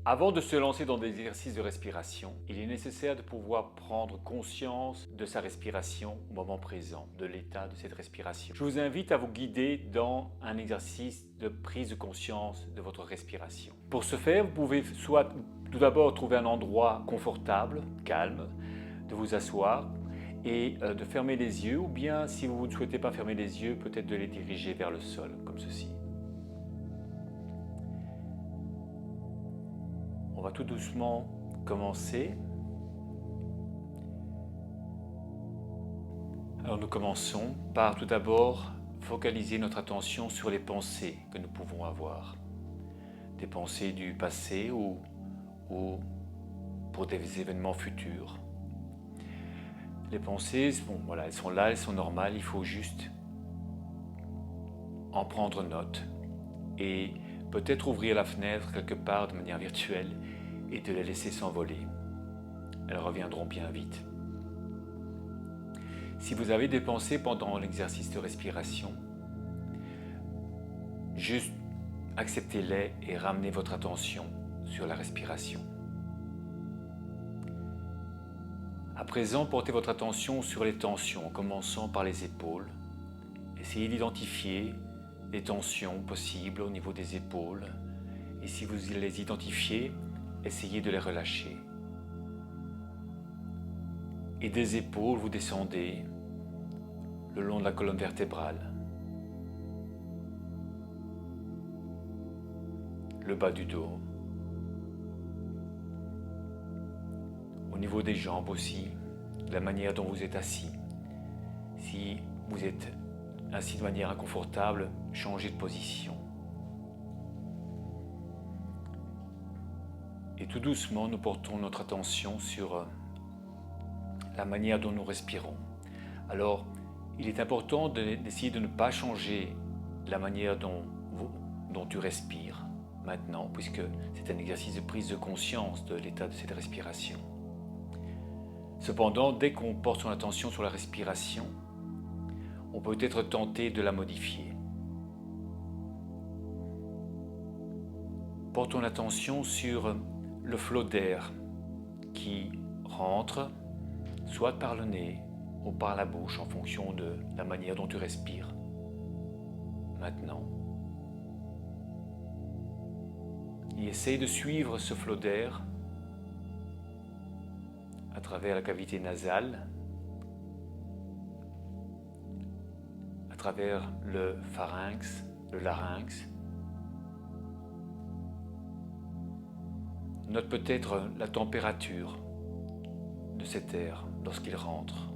Avant de se lancer dans des exercices de respiration, il est nécessaire de pouvoir prendre conscience de sa respiration au moment présent, de l'état de cette respiration. Je vous invite à vous guider dans un exercice de prise de conscience de votre respiration. Pour ce faire, vous pouvez soit tout d'abord trouver un endroit confortable, calme, de vous asseoir et de fermer les yeux, ou bien si vous ne souhaitez pas fermer les yeux, peut-être de les diriger vers le sol, comme ceci. On va tout doucement commencer. Alors nous commençons par tout d'abord focaliser notre attention sur les pensées que nous pouvons avoir. Des pensées du passé ou pour des événements futurs. Les pensées, elles sont là, elles sont normales, il faut juste en prendre note et peut-être ouvrir la fenêtre quelque part de manière virtuelle et de les laisser s'envoler. Elles reviendront bien vite. Si vous avez des pensées pendant l'exercice de respiration, juste acceptez-les et ramenez votre attention sur la respiration. À présent, portez votre attention sur les tensions, en commençant par les épaules. Essayez d'identifier les tensions possibles au niveau des épaules. Et si vous les identifiez, essayez de les relâcher. Et des épaules, vous descendez le long de la colonne vertébrale. Le bas du dos. Au niveau des jambes aussi, de la manière dont vous êtes assis. Si vous êtes assis de manière inconfortable, changez de position. Et tout doucement, nous portons notre attention sur la manière dont nous respirons. Alors, il est important d'essayer de ne pas changer la manière dont tu respires maintenant, puisque c'est un exercice de prise de conscience de l'état de cette respiration. Cependant, dès qu'on porte son attention sur la respiration, on peut être tenté de la modifier. Portons l'attention sur le flot d'air qui rentre, soit par le nez ou par la bouche, en fonction de la manière dont tu respires. Maintenant. Et essaye de suivre ce flot d'air à travers la cavité nasale, à travers le pharynx, le larynx. Note peut-être la température de cet air lorsqu'il rentre.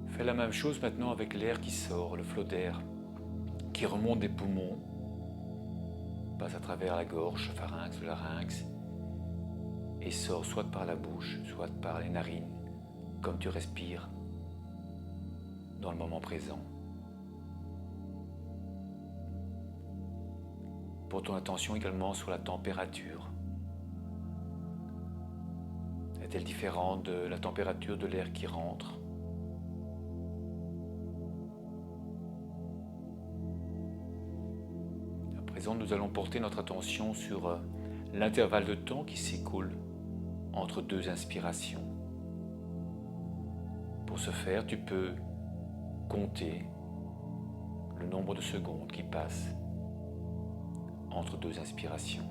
Fais la même chose maintenant avec l'air qui sort, le flot d'air qui remonte des poumons, passe à travers la gorge, le pharynx, le larynx, et sort soit par la bouche, soit par les narines, comme tu respires dans le moment présent. Porte ton attention également sur la température. Est-elle différente de la température de l'air qui rentre ? À présent, nous allons porter notre attention sur l'intervalle de temps qui s'écoule entre deux inspirations. Pour ce faire, tu peux compter le nombre de secondes qui passent entre deux inspirations.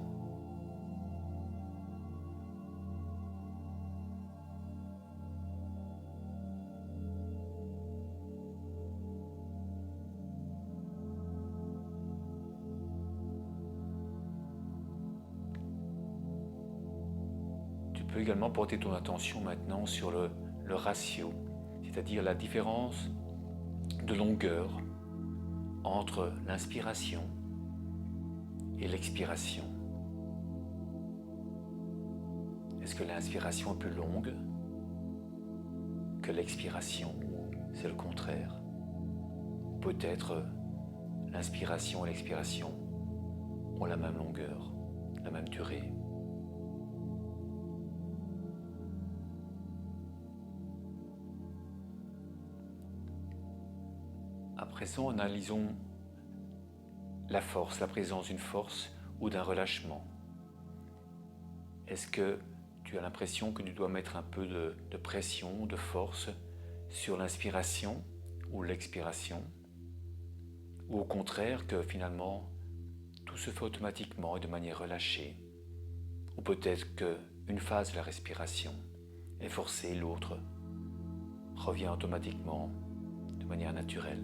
Tu peux également porter ton attention maintenant sur le ratio, c'est-à-dire la différence de longueur entre l'inspiration et l'expiration. Est-ce que l'inspiration est plus longue que l'expiration ou c'est le contraire? Peut-être l'inspiration et l'expiration ont la même longueur, la même durée. À présent, analysons la force, la présence d'une force ou d'un relâchement. Est-ce que tu as l'impression que tu dois mettre un peu de pression, de force sur l'inspiration ou l'expiration? Ou au contraire que finalement tout se fait automatiquement et de manière relâchée? Ou peut-être qu'une phase de la respiration est forcée et l'autre revient automatiquement de manière naturelle.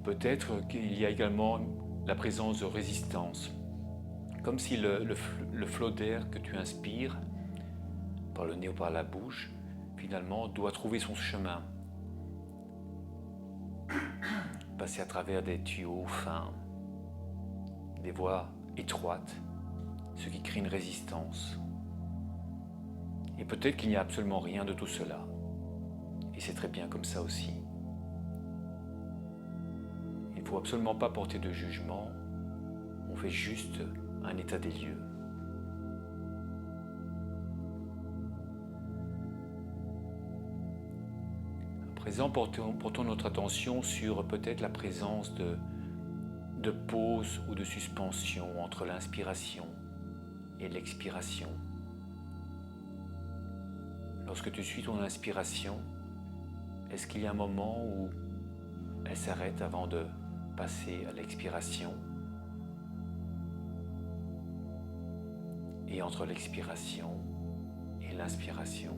Peut-être qu'il y a également la présence de résistance, comme si le flot d'air que tu inspires par le nez ou par la bouche, finalement, doit trouver son chemin, passer à travers des tuyaux fins, des voies étroites, ce qui crée une résistance. Et peut-être qu'il n'y a absolument rien de tout cela, et c'est très bien comme ça aussi. Il ne faut absolument pas porter de jugement, on fait juste un état des lieux. À présent, portons notre attention sur peut-être la présence de pause ou de suspension entre l'inspiration et l'expiration. Lorsque tu suis ton inspiration, est-ce qu'il y a un moment où elle s'arrête avant de passer à l'expiration? Et entre l'expiration et l'inspiration,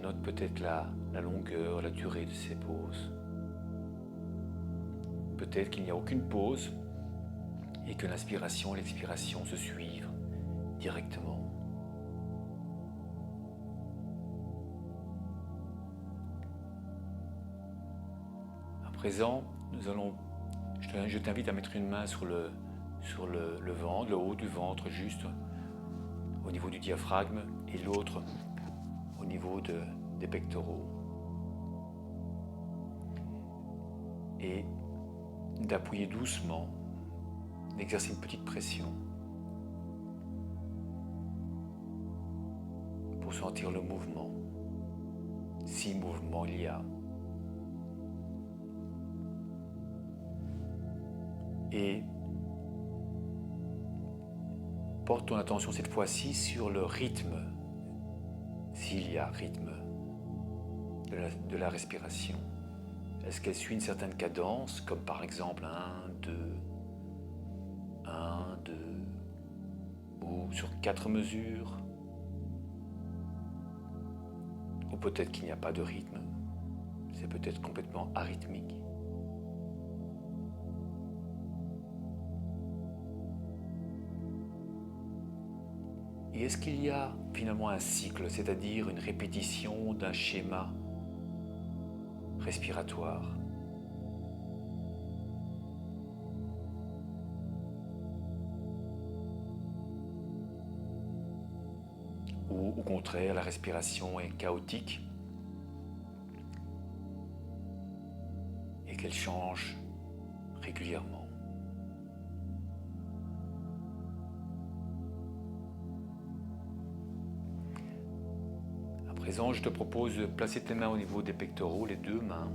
note peut-être la longueur, la durée de ces pauses. Peut-être qu'il n'y a aucune pause et que l'inspiration et l'expiration se suivent directement. À présent, je t'invite à mettre une main sur le ventre, le haut du ventre, juste au niveau du diaphragme, et l'autre au niveau des pectoraux. Et d'appuyer doucement, d'exercer une petite pression pour sentir le mouvement, si mouvement il y a. Et porte ton attention cette fois-ci sur le rythme, s'il y a rythme de la respiration. Est-ce qu'elle suit une certaine cadence, comme par exemple 1, 2, 1, 2, ou sur 4 mesures? Ou peut-être qu'il n'y a pas de rythme, c'est peut-être complètement arythmique. Et est-ce qu'il y a finalement un cycle, c'est-à-dire une répétition d'un schéma respiratoire? Ou au contraire, la respiration est chaotique et qu'elle change régulièrement? À présent, je te propose de placer tes mains au niveau des pectoraux, les deux mains,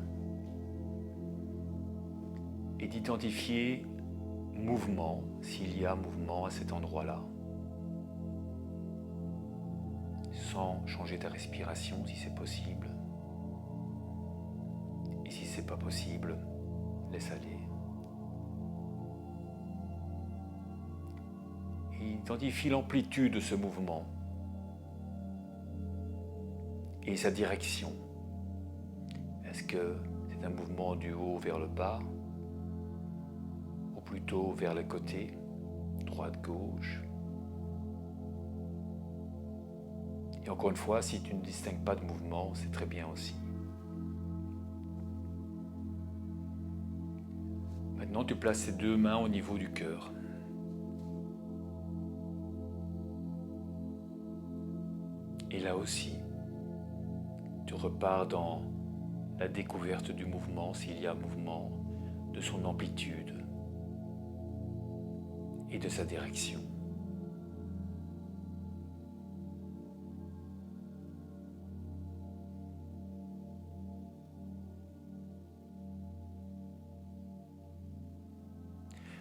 et d'identifier mouvement, s'il y a mouvement à cet endroit-là, sans changer ta respiration si c'est possible. Et si c'est pas possible, laisse aller. Et identifie l'amplitude de ce mouvement et sa direction. Est-ce que c'est un mouvement du haut vers le bas, ou plutôt vers le côté, droite, gauche? Et encore une fois, si tu ne distingues pas de mouvement, c'est très bien aussi. Maintenant, tu places ces deux mains au niveau du cœur. Et là aussi, tu repars dans la découverte du mouvement, s'il y a mouvement de son amplitude et de sa direction.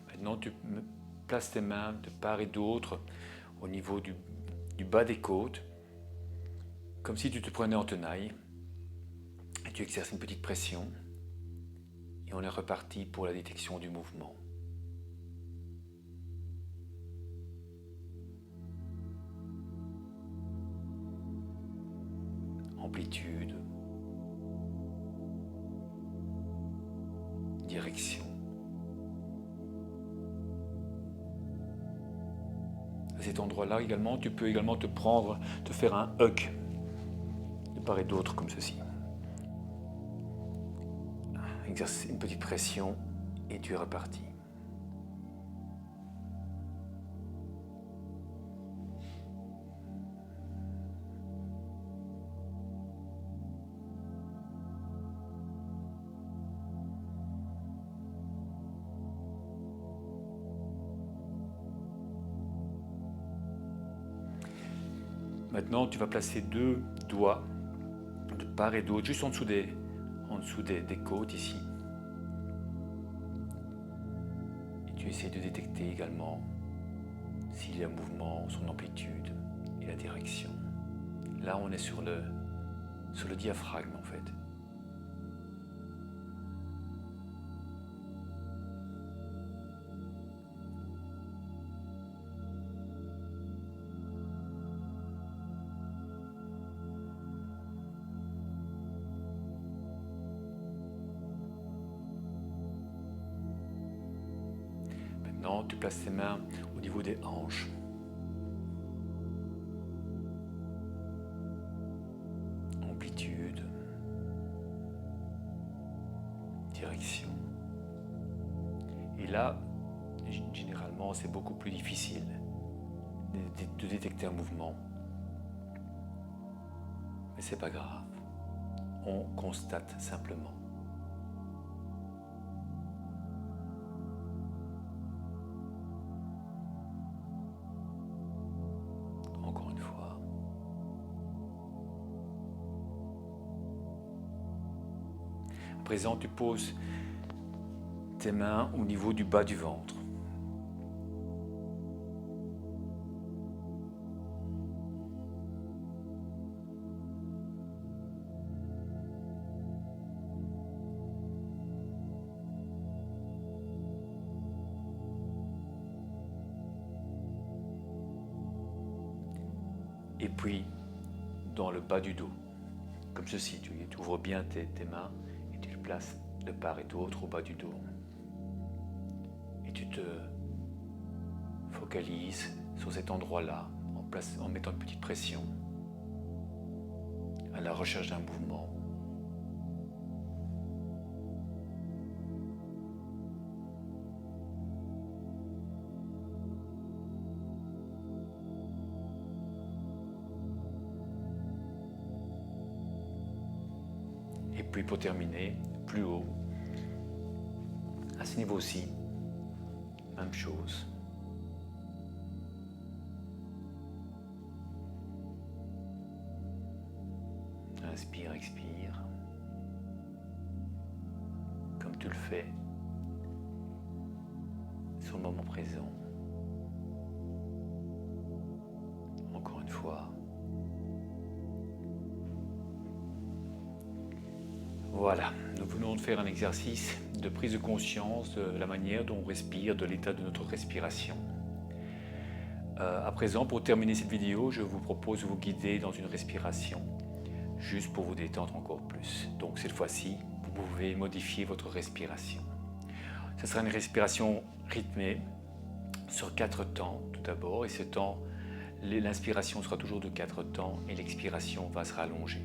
Maintenant, tu places tes mains de part et d'autre au niveau du bas des côtes, comme si tu te prenais en tenaille, et tu exerces une petite pression, et on est reparti pour la détection du mouvement. Amplitude, direction. À cet endroit-là également, tu peux également te faire un hug de part et d'autre comme ceci. Exerce une petite pression et tu es reparti. Maintenant, tu vas placer 2 doigts de part et d'autre, juste en dessous des côtes ici. Et tu essaies de détecter également s'il y a mouvement, son amplitude et la direction. Là, on est sur le diaphragme en fait. Maintenant, tu places tes mains au niveau des hanches. Amplitude, direction. Et là, généralement, c'est beaucoup plus difficile de détecter un mouvement. Mais c'est pas grave. On constate simplement. Encore une fois. À présent, tu poses tes mains au niveau du bas du ventre. Et puis, dans le bas du dos, comme ceci, tu ouvres bien tes mains et tu le places de part et d'autre au bas du dos. Et tu te focalises sur cet endroit-là, en mettant une petite pression, à la recherche d'un mouvement. Et puis pour terminer, plus haut, à ce niveau-ci, même chose. Inspire, expire, comme tu le fais sur le moment présent. Encore une fois. Voilà, nous venons de faire un exercice de prise de conscience de la manière dont on respire, de l'état de notre respiration. À présent, pour terminer cette vidéo, je vous propose de vous guider dans une respiration, juste pour vous détendre encore plus. Donc cette fois-ci, vous pouvez modifier votre respiration. Ce sera une respiration rythmée sur 4 temps tout d'abord, et ce temps, l'inspiration sera toujours de 4 temps et l'expiration va se rallonger.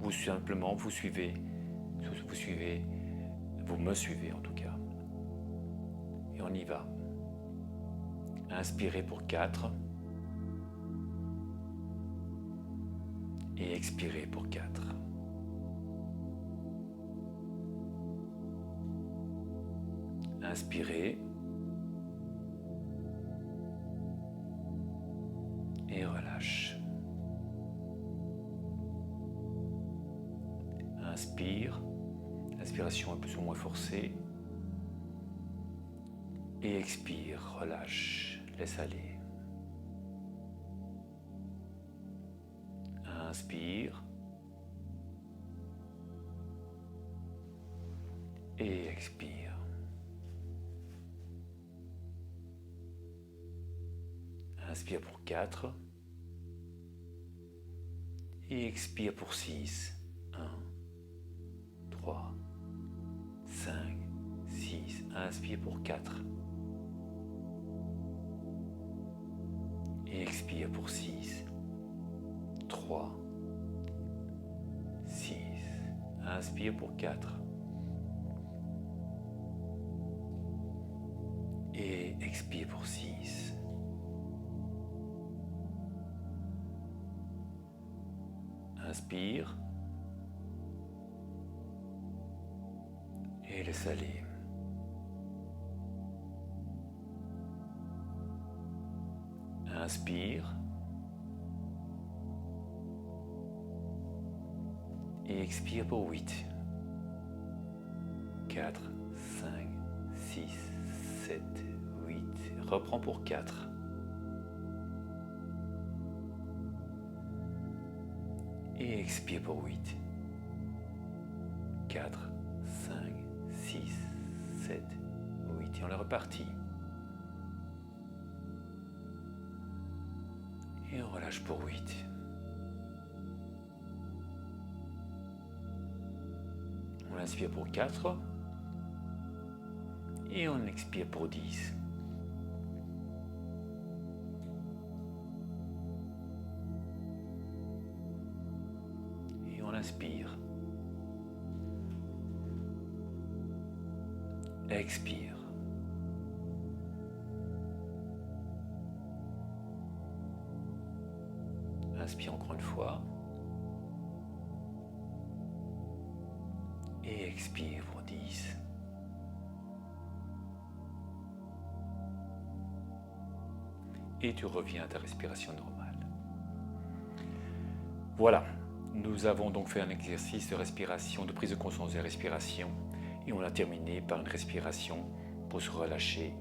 Vous simplement, vous me suivez en tout cas. Et on y va. Inspirez pour 4 et expirez pour 4. Inspirez. Et relâche. Inspire. Inspiration un peu ou moins forcée. Et expire, relâche, laisse aller. Inspire. Et expire. Inspire pour 4. Et expire pour 6. 1, 3, 5, 6. Inspire pour 4. Et expire pour 6, 3, 6. Inspire pour 4. Et expire pour 6. Inspire. Et laisse aller. Inspire. Et expire pour 8. 4, 5, 6, 7, 8. Reprends pour 4. Et expire pour 8. 4, 5, 6, 7, 8. Et on est reparti. Et on relâche pour 8. On inspire pour 4. Et on expire pour 10. Et on inspire. Expire. Inspire encore une fois. Et expire pour 10. Et tu reviens à ta respiration normale. Voilà, nous avons donc fait un exercice de respiration, de prise de conscience de la respiration, et on a terminé par une respiration pour se relâcher.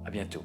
À bientôt.